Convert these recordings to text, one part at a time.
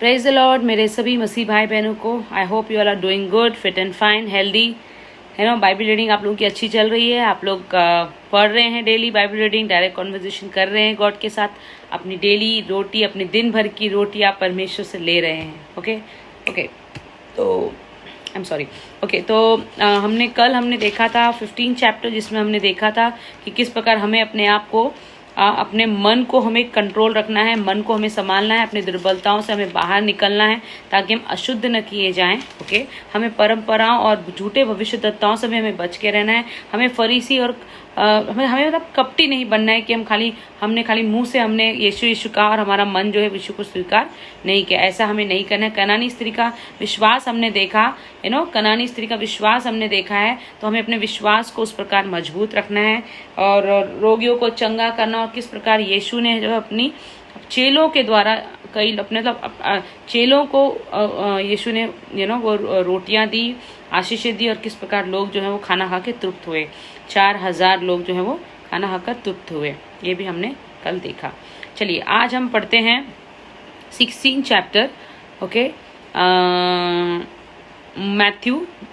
Praise the Lord मेरे सभी मसीह भाई बहनों को। I hope you all are doing good, fit and fine, healthy, है ना। बाइबल रीडिंग आप लोगों की अच्छी चल रही है। आप लोग पढ़ रहे हैं daily Bible reading, direct conversation कर रहे हैं गॉड के साथ। अपनी डेली रोटी, अपनी दिन भर की रोटी आप परमेश्वर से ले रहे हैं। ओके तो आई एम सॉरी। तो हमने देखा था 15 चैप्टर, जिसमें हमने देखा था कि किस प्रकार हमें अपने आप को अपने मन को हमें कंट्रोल रखना है, मन को हमें संभालना है, अपनी दुर्बलताओं से हमें बाहर निकलना है ताकि हम अशुद्ध न किए जाएं। हमें परंपराओं और झूठे भविष्यद्वक्ताओं से हमें बच के रहना है। हमें फरीसी और हमें मतलब कपटी नहीं बनना है कि हमने खाली मुंह से हमने यीशु कहा और हमारा मन जो है यीशु को स्वीकार नहीं किया। ऐसा हमें नहीं करना है। कनानी स्त्री का विश्वास हमने देखा, कनानी स्त्री का विश्वास हमने देखा है, तो हमें अपने विश्वास को उस प्रकार मजबूत रखना है और रोगियों को चंगा करना। और किस प्रकार यीशु ने जो अपनी चेलों के द्वारा कई अपने चेलों को यीशु ने वो रोटियां दी, आशीषें दी, और किस प्रकार लोग जो है वो खाना खा के तृप्त हुए। 4000 लोग जो है वो खाना खाकर तृप्त हुए। ये भी हमने कल देखा। चलिए आज हम पढ़ते हैं 16 चैप्टर।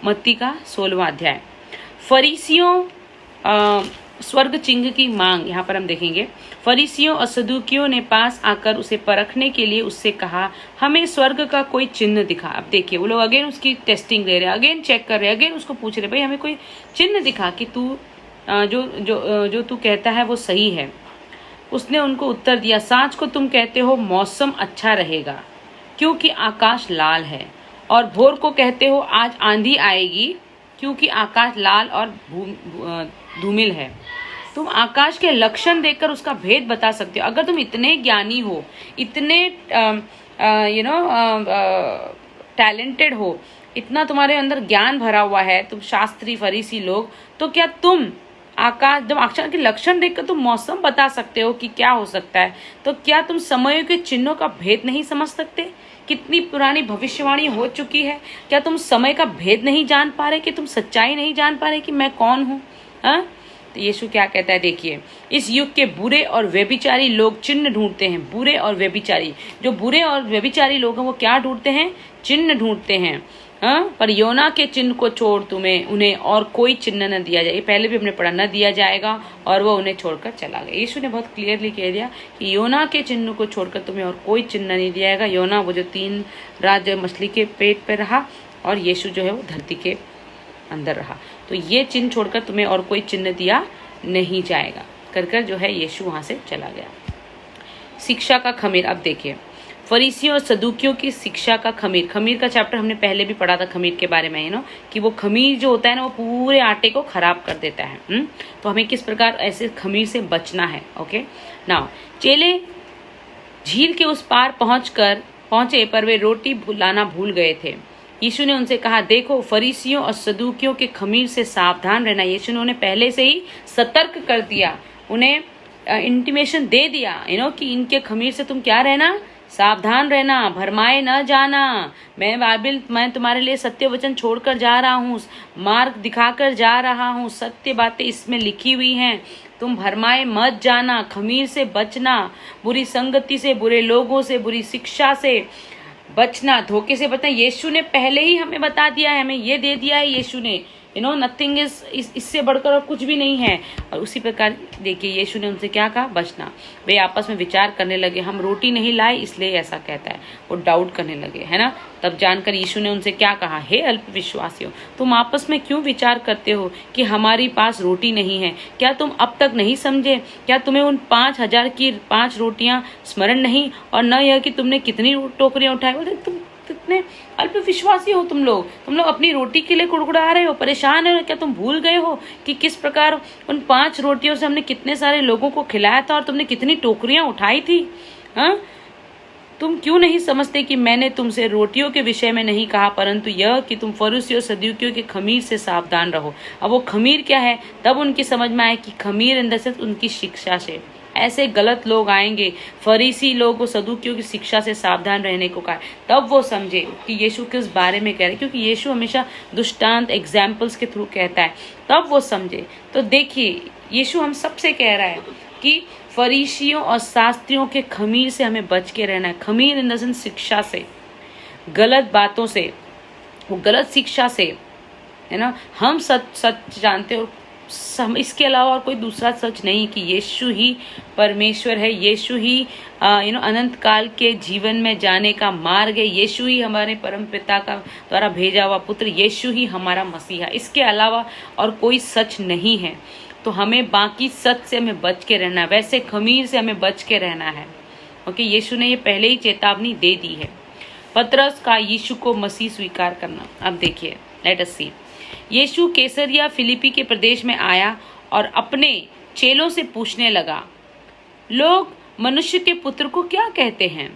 मत्ती का 16वां अध्याय। फरीसियों स्वर्ग चिन्ह की मांग, यहाँ पर हम देखेंगे। फरीसियों और सदूकियों ने पास आकर उसे परखने के लिए उससे कहा, हमें स्वर्ग का कोई चिन्ह दिखा। अब देखिए वो लोग अगेन उसकी टेस्टिंग ले रहे हैं, अगेन चेक कर रहे हैं, अगेन उसको पूछ रहे, भाई हमें कोई चिन्ह दिखा कि तू जो तू कहता है वो सही है। उसने उनको उत्तर दिया, सांच को तुम कहते हो मौसम अच्छा रहेगा क्योंकि आकाश लाल है, और भोर को कहते हो आज आंधी आएगी क्योंकि आकाश लाल और धूमिल है। तुम आकाश के लक्षण देखकर उसका भेद बता सकते हो। अगर तुम इतने ज्ञानी हो, इतने टैलेंटेड हो, इतना तुम्हारे अंदर ज्ञान भरा हुआ है, तुम शास्त्री फरीसी लोग, तो क्या तुम आकाश के लक्षण देखकर तुम मौसम बता सकते हो कि क्या हो सकता है? तो क्या तुम समयों के चिन्हों का भेद नहीं समझ सकते? कितनी पुरानी भविष्यवाणी हो चुकी है। क्या तुम समय का भेद नहीं जान पा रहे, कि तुम सच्चाई नहीं जान पा रहे कि मैं कौन हूँ? तो यीशु क्या कहता है, देखिए। इस युग के बुरे और व्यभिचारी लोग चिन्ह ढूंढते हैं। बुरे और व्यभिचारी, जो बुरे और व्यभिचारी लोग हैं वो क्या ढूंढते हैं? चिन्ह ढूंढते हैं। पर योना के चिन्ह को छोड़ तुम्हें उन्हें और कोई चिन्ह न दिया जाए। पहले भी हमने पढ़ा, न दिया जाएगा, और वो उन्हें छोड़कर चला गया। यीशु ने बहुत क्लियरली कह दिया कि योना के चिन्ह को छोड़कर तुम्हें और कोई चिन्ह नहीं दिया जाएगा। योना वो जो 3 रात मछली के पेट पे रहा, और यीशु जो है वो धरती के अंदर रहा। तो ये चिन्ह छोड़कर तुम्हें और कोई चिन्ह दिया नहीं जाएगा कर जो है यीशु वहां से चला गया। शिक्षा का खमीर। अब देखिए फरीसियों और सदूकियों की शिक्षा का खमीर। खमीर का चैप्टर हमने पहले भी पढ़ा था खमीर के बारे में, कि वो खमीर जो होता है ना, वो पूरे आटे को खराब कर देता है। तो हमें किस प्रकार ऐसे खमीर से बचना है। नाउ चेले झील के उस पार पहुंचे पर वे रोटी लाना भूल गए थे। यीशु ने उनसे कहा, देखो फरीसियों और सदूकियों के खमीर से सावधान रहना। यीशु ने उन्हें पहले से ही सतर्क कर दिया, उन्हें इंटीमेशन दे दिया कि इनके खमीर से तुम क्या रहना, सावधान रहना, भरमाए न जाना। मैं तुम्हारे लिए सत्य वचन छोड़कर जा रहा हूँ, मार्ग दिखाकर जा रहा हूँ, सत्य बातें इसमें लिखी हुई हैं। तुम भरमाए मत जाना, खमीर से बचना, बुरी संगति से, बुरे लोगों से, बुरी शिक्षा से बचना, धोखे से बचना। यीशु ने पहले ही हमें बता दिया है, हमें ये दे दिया है यीशु ने। नथिंग इज इससे बढ़कर और कुछ भी नहीं है। और उसी प्रकार देखिए यीशु ने उनसे क्या कहा, बचना। वे आपस में विचार करने लगे, हम रोटी नहीं लाए इसलिए ऐसा कहता है। वो डाउट करने लगे, है ना। तब जानकर यीशु ने उनसे क्या कहा, हे अल्प विश्वासियों, तुम आपस में क्यों विचार करते हो कि हमारी पास रोटी नहीं है? क्या तुम अब तक नहीं समझे? क्या तुम्हें उन 5000 की 5 रोटियां स्मरण नहीं, और न यह कि तुमने कितनी टोकरियां उठाई? बोलते तुम कितने अल्प विश्वासी हो तुम लोग अपनी रोटी के लिए कुड़कुड़ा रहे हो, परेशान हो। क्या तुम भूल गए हो कि किस प्रकार उन 5 रोटियों से हमने कितने सारे लोगों को खिलाया था, और तुमने कितनी टोकरियां उठाई थी? तुम क्यों नहीं समझते कि मैंने तुमसे रोटियों के विषय में नहीं कहा, परंतु यह कि तुम फरीसियों और सदूकियों के खमीर से सावधान रहो। अब वो खमीर क्या है, तब उनकी समझ में आए कि खमीर अंदर से उनकी शिक्षा से। ऐसे गलत लोग आएंगे, फरीसी लोग को सदूकियों की शिक्षा से सावधान रहने को कहा, तब वो समझे कि यीशु किस बारे में कह रहे, क्योंकि यीशु हमेशा दृष्टांत एग्जाम्पल्स के थ्रू कहता है, तब वो समझे। तो देखिए यीशु हम सबसे कह रहा है कि फरीसियों और शास्त्रियों के खमीर से हमें बच के रहना है। खमीर इन द सेंस शिक्षा से, गलत बातों से, वो गलत शिक्षा से, है ना, हम सच जानते हैं, और हम इसके अलावा और कोई दूसरा सच नहीं कि यीशु ही परमेश्वर है, यीशु ही अनंत काल के जीवन में जाने का मार्ग है, यीशु ही हमारे परम पिता का द्वारा भेजा हुआ पुत्र, यीशु ही हमारा मसीहा, इसके अलावा और कोई सच नहीं है। तो हमें बाकी सच से हमें बच के रहना है, वैसे खमीर से हमें बच के रहना है। ओके, यीशु ने ये पहले ही चेतावनी दे दी है। पतरस का यीशु को मसीह स्वीकार करना। अब देखिए, लेट अस सी। यीशु कैसरिया फिलिपी के प्रदेश में आया और अपने चेलों से पूछने लगा, लोग मनुष्य के पुत्र को क्या कहते हैं?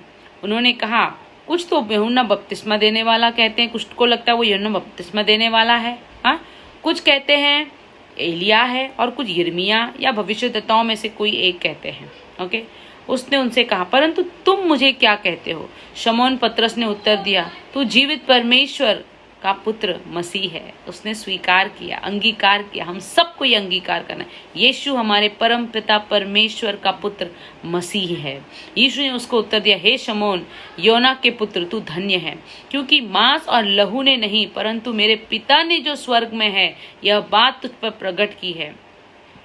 उन्होंने कहा, कुछ तो यूहन्ना बपतिस्मा देने वाला कहते हैं, कुछ को लगता है वो यूहन्ना बपतिस्मा देने वाला है, हाँ, कुछ कहते हैं एलिया है, और कुछ यिर्मयाह या भविष्यद्वक्ताओं में से कोई एक कहते हैं। ओके, उसने उनसे कहा, परंतु तुम मुझे क्या कहते हो? शमौन पतरस ने उत्तर दिया, तू जीवित परमेश्वर का पुत्र मसीह है। उसने स्वीकार किया, अंगीकार किया। हम सबको ये अंगीकार करना है, यीशु हमारे परम पिता परमेश्वर का पुत्र मसीह है। यीशु ने उसको उत्तर दिया, हे शमौन योना के पुत्र, तू धन्य है, क्योंकि मांस और लहू ने नहीं, परंतु मेरे पिता ने जो स्वर्ग में है यह बात तुझ पर प्रकट की है।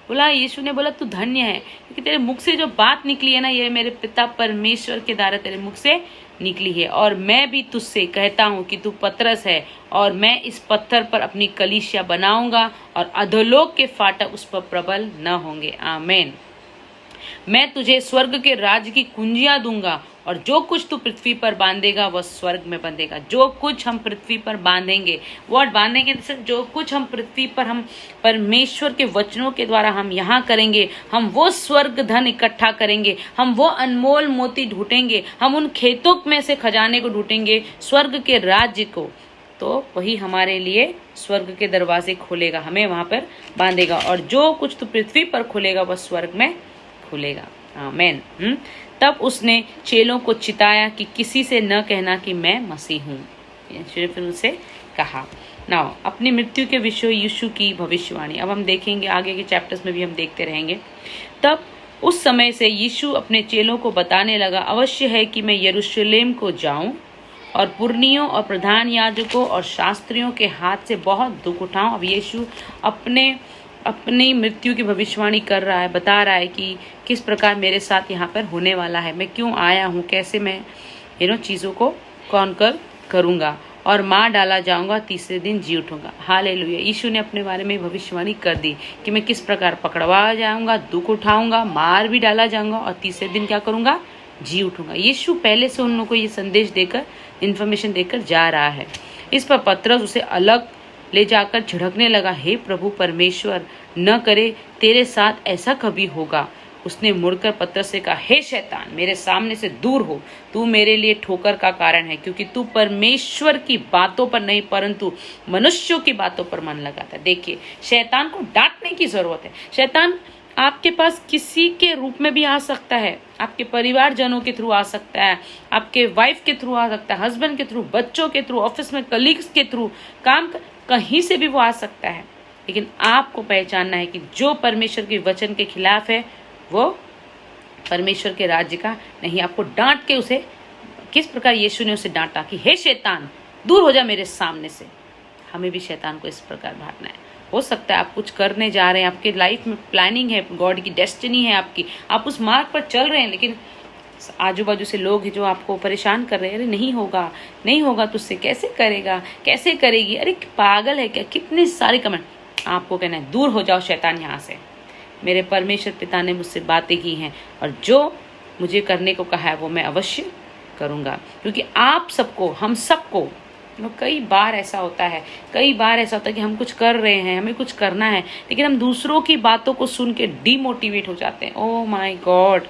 बोला, यीशु ने बोला, तू धन्य है, क्योंकि तेरे मुख से जो बात निकली है ना, ये मेरे पिता परमेश्वर के द्वारा तेरे मुख से निकली है। और मैं भी तुझसे कहता हूँ कि तू पतरस है, और मैं इस पत्थर पर अपनी कलीसिया बनाऊंगा, और अधोलोक के फाटक उस पर प्रबल न होंगे। आमीन। मैं तुझे स्वर्ग के राज्य की कुंजियां दूंगा, और जो कुछ तू पृथ्वी पर बांधेगा वह स्वर्ग में बंधेगा। जो कुछ हम पृथ्वी पर बांधेंगे, वर्ड बांधेंगे, जो कुछ हम पृथ्वी पर हम परमेश्वर के वचनों के द्वारा हम यहाँ करेंगे, हम वो स्वर्ग धन इकट्ठा करेंगे, हम वो अनमोल मोती ढूंढेंगे, हम उन खेतों में से खजाने को ढूंढेंगे, स्वर्ग के राज्य को, तो वही हमारे लिए स्वर्ग के दरवाजे खोलेगा, हमें वहां पर बांधेगा। और जो कुछ तू पृथ्वी पर खोलेगा वह स्वर्ग में खुलेगा। आमीन। तब उसने चेलों को चिताया कि किसी से न कहना कि मैं मसीह हूँ। फिर उनसे कहा। नाउ अपनी मृत्यु के विषय यीशु की भविष्यवाणी अब हम देखेंगे, आगे के चैप्टर्स में भी हम देखते रहेंगे। तब उस समय से यीशु अपने चेलों को बताने लगा, अवश्य है कि मैं यरूशलेम को जाऊं और पुरनियों और प्रधान याजकों और शास्त्रियों के हाथ से बहुत दुख उठाऊं। अब यीशु अपनी मृत्यु की भविष्यवाणी कर रहा है, बता रहा है कि किस प्रकार मेरे साथ यहाँ पर होने वाला है, मैं क्यों आया हूँ, कैसे मैं चीज़ों को कॉन्कर करूँगा और मार डाला जाऊँगा, तीसरे दिन जी उठूँगा। हालेलुया। यीशु ने अपने बारे में भविष्यवाणी कर दी कि मैं किस प्रकार पकड़वा जाऊँगा, दुख उठाऊँगा, मार भी डाला जाऊँगा और तीसरे दिन क्या करूँगा, जी उठूँगा। यीशु पहले से उन लोगों को ये संदेश देकर, इन्फॉर्मेशन देकर जा रहा है। इस पर पतरस उसे अलग ले जाकर झिड़कने लगा, हे प्रभु परमेश्वर, न करे तेरे साथ ऐसा कभी होगा। उसने मुड़कर पतरस से कहा, हे शैतान, मेरे सामने से दूर हो, तू मेरे लिए ठोकर का कारण है, क्योंकि तू परमेश्वर की बातों पर नहीं परंतु मनुष्यों की बातों पर मन लगाता है। देखिए, शैतान को डांटने की जरूरत है। शैतान आपके पास किसी के रूप में भी आ सकता है, आपके परिवारजनों के थ्रू आ सकता है, आपके वाइफ के थ्रू आ सकता है, हस्बैंड के थ्रू, बच्चों के थ्रू, ऑफिस में कलीग्स के थ्रू, कहीं से भी वो आ सकता है। लेकिन आपको पहचानना है कि जो परमेश्वर के वचन के खिलाफ है वो परमेश्वर के राज्य का नहीं। आपको डांट के उसे, किस प्रकार यीशु ने उसे डांटा कि हे शैतान, दूर हो जा मेरे सामने से। हमें भी शैतान को इस प्रकार भागना है। हो सकता है आप कुछ करने जा रहे हैं, आपके लाइफ में प्लानिंग है, गॉड की डेस्टिनी है आपकी, आप उस मार्ग पर चल रहे हैं, लेकिन आजू बाजू से लोग जो आपको परेशान कर रहे हैं, अरे नहीं होगा, नहीं होगा तुझसे, कैसे करेगा, कैसे करेगी, अरे पागल है क्या, कितने सारे कमेंट। आपको कहना है, दूर हो जाओ शैतान यहाँ से। मेरे परमेश्वर पिता ने मुझसे बातें की हैं और जो मुझे करने को कहा है वो मैं अवश्य करूँगा। क्योंकि आप सबको, हम सबको कई बार ऐसा होता है कि हम कुछ कर रहे हैं, हमें कुछ करना है, लेकिन हम दूसरों की बातों को सुन के डीमोटिवेट हो जाते हैं। ओह माय गॉड,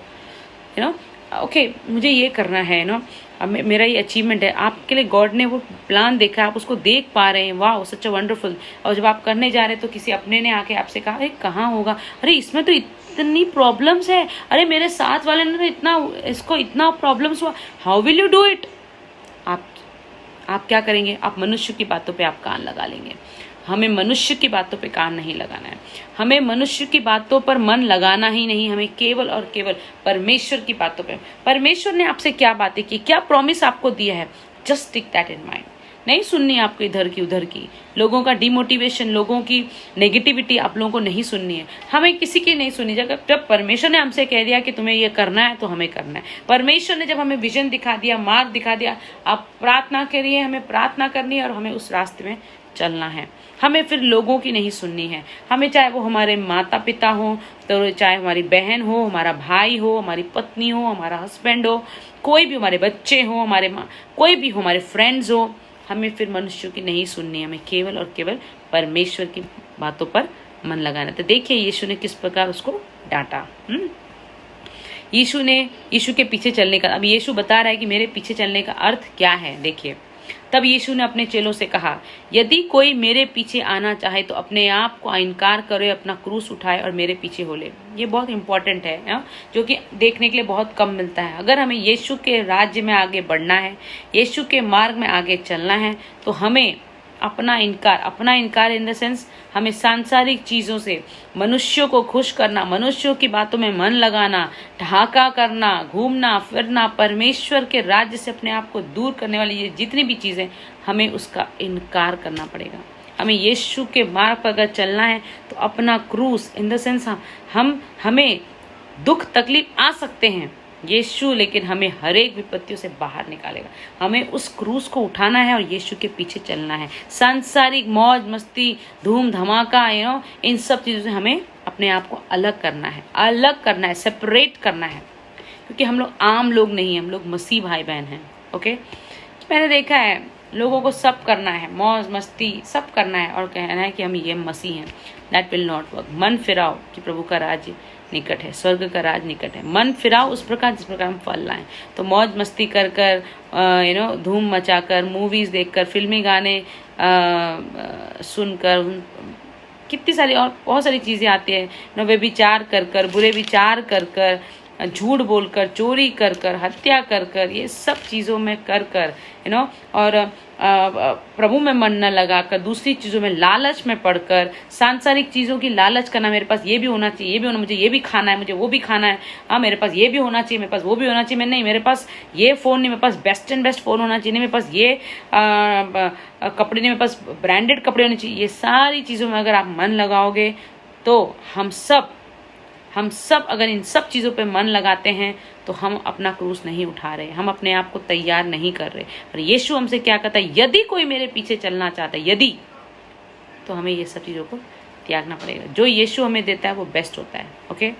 ओके, मुझे ये करना है मेरा ये अचीवमेंट है। आपके लिए गॉड ने वो प्लान देखा, आप उसको देख पा रहे हैं, वाह सच अ वंडरफुल। और जब आप करने जा रहे हैं तो किसी अपने ने आके आपसे कहा, अरे कहाँ होगा, अरे इसमें तो इतनी प्रॉब्लम्स है, अरे मेरे साथ वाले ने तो इतना प्रॉब्लम्स हुआ, how will you do it. आप क्या करेंगे, आप मनुष्य की बातों पे आप कान लगा लेंगे। हमें मनुष्य की बातों पे कान नहीं लगाना है, हमें मनुष्य की बातों पर मन लगाना ही नहीं, हमें केवल और केवल परमेश्वर की बातों पे। परमेश्वर ने आपसे क्या बातें की, क्या प्रॉमिस आपको दिया है, just tick that in mind. नहीं सुननी आपको इधर की उधर की, लोगों का डिमोटिवेशन, लोगों की नेगेटिविटी आप लोगों को नहीं सुननी है। हमें किसी की नहीं सुननी। जब परमेश्वर ने हमसे कह दिया कि तुम्हें ये करना है तो हमें करना है। परमेश्वर ने जब हमें विजन दिखा दिया, मार्ग दिखा दिया, आप प्रार्थना करिए, हमें प्रार्थना करनी है और हमें उस रास्ते में चलना है। हमें फिर लोगों की नहीं सुननी है। हमें चाहे वो हमारे माता पिता हो, तो चाहे हमारी बहन हो, हमारा भाई हो, हमारी पत्नी हो, हमारा हस्बैंड हो, कोई भी, हमारे बच्चे हो, कोई भी हो, हमारे फ्रेंड्स हो, हमें फिर मनुष्यों की नहीं सुननी है। हमें केवल और केवल परमेश्वर की बातों पर मन लगाना। तो देखिए यीशु ने किस प्रकार उसको डांटा। यीशु के पीछे चलने का, अब यीशु बता रहा है कि मेरे पीछे चलने का अर्थ क्या है। देखिए, तब यीशु ने अपने चेलों से कहा, यदि कोई मेरे पीछे आना चाहे तो अपने आप को इनकार करे, अपना क्रूस उठाए और मेरे पीछे हो ले। ये बहुत इंपॉर्टेंट है, जो कि देखने के लिए बहुत कम मिलता है। अगर हमें यीशु के राज्य में आगे बढ़ना है, यीशु के मार्ग में आगे चलना है, तो हमें अपना इनकार इन द सेंस, हमें सांसारिक चीज़ों से, मनुष्यों को खुश करना, मनुष्यों की बातों में मन लगाना, ढाका करना, घूमना फिरना, परमेश्वर के राज्य से अपने आप को दूर करने वाली ये जितनी भी चीज़ें, हमें उसका इनकार करना पड़ेगा। हमें यीशु के मार्ग पर अगर चलना है तो अपना क्रूस इन द सेंस, हमें दुख तकलीफ आ सकते हैं यीशु, लेकिन हमें हर एक विपत्तियों से बाहर निकालेगा। हमें उस क्रूस को उठाना है और यीशु के पीछे चलना है। सांसारिक मौज मस्ती, धूम धमाका, इन सब चीज़ों से हमें अपने आप को अलग करना है, सेपरेट करना है, क्योंकि हम लोग आम लोग नहीं हैं, हम लोग मसीह भाई बहन हैं। ओके, मैंने देखा है लोगों को सब करना है, मौज मस्ती सब करना है और कहना है कि हम ये मसीह हैं। That will not work. मन फिराओ कि प्रभु का राज्य निकट है, स्वर्ग का राज निकट है। मन फिराओ उस प्रकार जिस प्रकार हम फल लाएं। तो मौज मस्ती कर धूम मचाकर, मूवीज देखकर, फिल्मी गाने सुनकर, कितनी सारी और बहुत सारी चीज़ें आती है, व्यभिचार कर, बुरे विचार कर, झूठ बोलकर, चोरी कर, हत्या कर, ये सब चीज़ों में कर और प्रभु में मन न लगाकर, दूसरी चीज़ों में लालच में पड़कर, सांसारिक चीज़ों की लालच करना, मेरे पास ये भी होना चाहिए, ये भी होना, मुझे ये भी खाना है, मुझे वो भी खाना है, हाँ मेरे पास ये भी होना चाहिए, मेरे पास वो भी होना चाहिए, मैं नहीं, मेरे पास ये फ़ोन नहीं, मेरे पास बेस्ट एंड बेस्ट फ़ोन होना चाहिए, नहीं मेरे पास ये कपड़े नहीं, मेरे पास ब्रांडेड कपड़े होने चाहिए। ये सारी चीज़ों में अगर आप मन लगाओगे तो हम सब अगर इन सब चीज़ों पे मन लगाते हैं तो हम अपना क्रूस नहीं उठा रहे, हम अपने आप को तैयार नहीं कर रहे। और यीशु हमसे क्या कहता है, यदि कोई मेरे पीछे चलना चाहता है, यदि, तो हमें ये सब चीज़ों को त्यागना पड़ेगा। जो यीशु हमें देता है वो बेस्ट होता है। ओके,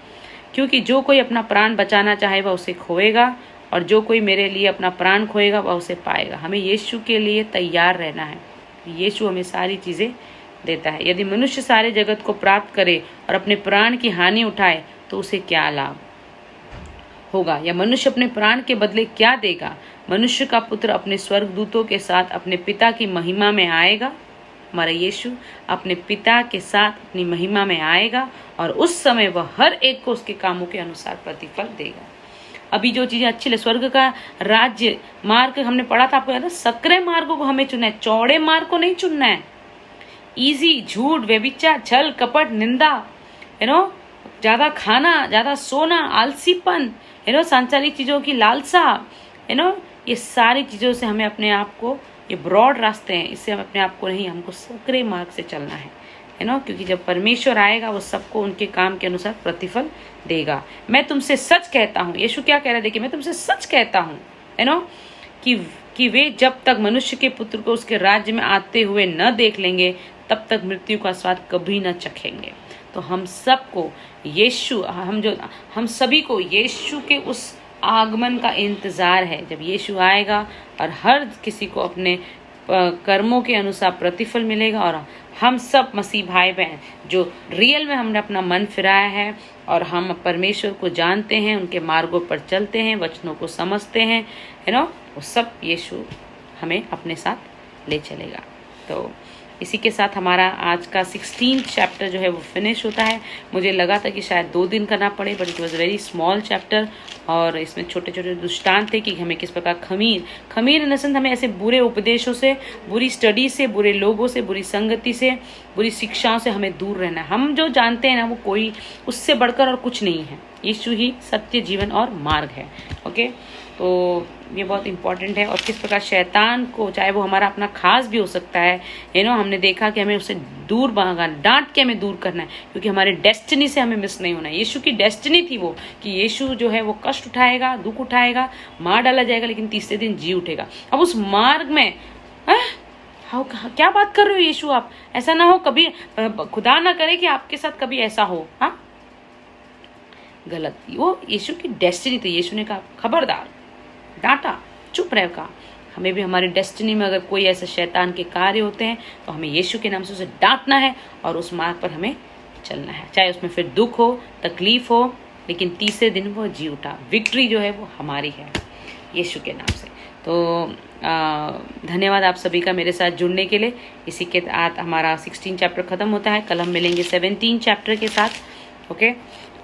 क्योंकि जो कोई अपना प्राण बचाना चाहे वह उसे खोएगा, और जो कोई मेरे लिए अपना प्राण खोएगा वह उसे पाएगा। हमें यीशु के लिए तैयार रहना है। यीशु हमें सारी चीज़ें देता है। यदि मनुष्य सारे जगत को प्राप्त करे और अपने प्राण की हानि उठाए तो उसे क्या लाभ होगा, या मनुष्य अपने प्राण के बदले क्या देगा। मनुष्य का पुत्र अपने स्वर्गदूतों के साथ अपने पिता की महिमा में आएगा। हमारा यीशु अपने पिता के साथ अपनी महिमा में आएगा और उस समय वह हर एक को उसके कामों के अनुसार प्रतिफल देगा। अभी जो चीजें अच्छी लगे, स्वर्ग का राज्य मार्ग हमने पढ़ा था, आपको याद है, सकरे मार्गों को हमें चुनना है, चौड़े मार्ग को नहीं चुनना है। इजी, झूठ, व्यभिचार, छल कपट, निंदा, ज्यादा खाना, ज्यादा सोना, आलसीपन, सांसारिक चीजों की लालसा, ये सारी चीजों से हमें अपने आप को, ये ब्रॉड रास्ते हैं, इससे हम अपने आप को नहीं, हमको सकरे मार्ग से चलना है क्योंकि जब परमेश्वर आएगा वो सबको उनके काम के अनुसार प्रतिफल देगा। मैं तुमसे सच कहता हूँ, यीशु क्या कह रहा है, देखिए, मैं तुमसे सच कहता हूँ कि वे जब तक मनुष्य के पुत्र को उसके राज्य में आते हुए न देख लेंगे तब तक मृत्यु का स्वाद कभी न चखेंगे। तो हम सबको हम सभी को यीशु के उस आगमन का इंतजार है, जब यीशु आएगा और हर किसी को अपने कर्मों के अनुसार प्रतिफल मिलेगा। और हम सब मसीह भाई बहन जो रियल में हमने अपना मन फिराया है और हम परमेश्वर को जानते हैं, उनके मार्गों पर चलते हैं, वचनों को समझते हैं, वो सब यीशु हमें अपने साथ ले चलेगा। तो इसी के साथ हमारा आज का 16 चैप्टर जो है वो फिनिश होता है। मुझे लगा था कि शायद 2 दिन करना पड़े, but it was very small chapter, और इसमें छोटे छोटे दृष्टांत थे कि हमें किस प्रकार खमीर इन सेंस हमें ऐसे बुरे उपदेशों से, बुरी स्टडी से, बुरे लोगों से, बुरी संगति से, बुरी शिक्षाओं से हमें दूर रहना है। हम जो जानते हैं ना वो कोई उससे बढ़कर और कुछ नहीं है, यीशु ही सत्य, जीवन और मार्ग है। ओके, तो ये बहुत इंपॉर्टेंट है। और किस प्रकार शैतान को, चाहे वो हमारा अपना खास भी हो सकता है, हमने देखा कि हमें उससे दूर भागना, डांट के हमें दूर करना है, क्योंकि हमारे डेस्टिनी से हमें मिस नहीं होना है। यीशु की डेस्टिनी थी वो कि यीशु जो है वो कष्ट उठाएगा, दुख उठाएगा, मार डाला जाएगा, लेकिन तीसरे दिन जी उठेगा। अब उस मार्ग में क्या बात कर रहे हो यीशु आप? ऐसा ना हो कभी, खुदा ना करे कि आपके साथ कभी ऐसा हो। हाँ, गलत। वो यीशु की डेस्टिनी थी। यीशु ने कहा खबरदार, डांटा, चुप रह। कहा हमें भी हमारी डेस्टिनी में अगर कोई ऐसे शैतान के कार्य होते हैं तो हमें यीशु के नाम से उसे डांटना है और उस मार्ग पर हमें चलना है, चाहे उसमें फिर दुख हो, तकलीफ हो, लेकिन तीसरे दिन वो जी उठा। विक्ट्री जो है वो हमारी है यीशु के नाम से। तो धन्यवाद आप सभी का मेरे साथ जुड़ने के लिए। इसी के साथ हमारा 16 चैप्टर खत्म होता है। कल हम मिलेंगे 17 चैप्टर के साथ। ओके,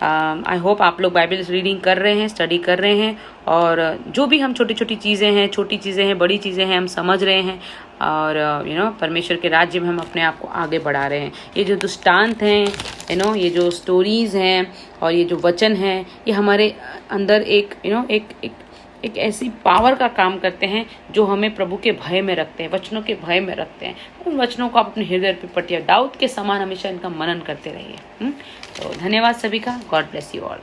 आई होप आप लोग बाइबल रीडिंग कर रहे हैं, स्टडी कर रहे हैं, और जो भी हम छोटी छोटी चीज़ें हैं, छोटी चीज़ें हैं, बड़ी चीज़ें हैं, हम समझ रहे हैं, और परमेश्वर के राज्य में हम अपने आप को आगे बढ़ा रहे हैं। ये जो दृष्टांत हैं, ये जो स्टोरीज़ हैं और ये जो वचन हैं, ये हमारे अंदर एक ऐसी पावर का काम करते हैं जो हमें प्रभु के भय में रखते हैं, वचनों के भय में रखते हैं। उन वचनों को आप अपने हृदय पे पढ़िए, दाऊद के समान हमेशा इनका मनन करते रहिए। तो धन्यवाद सभी का। God bless you all.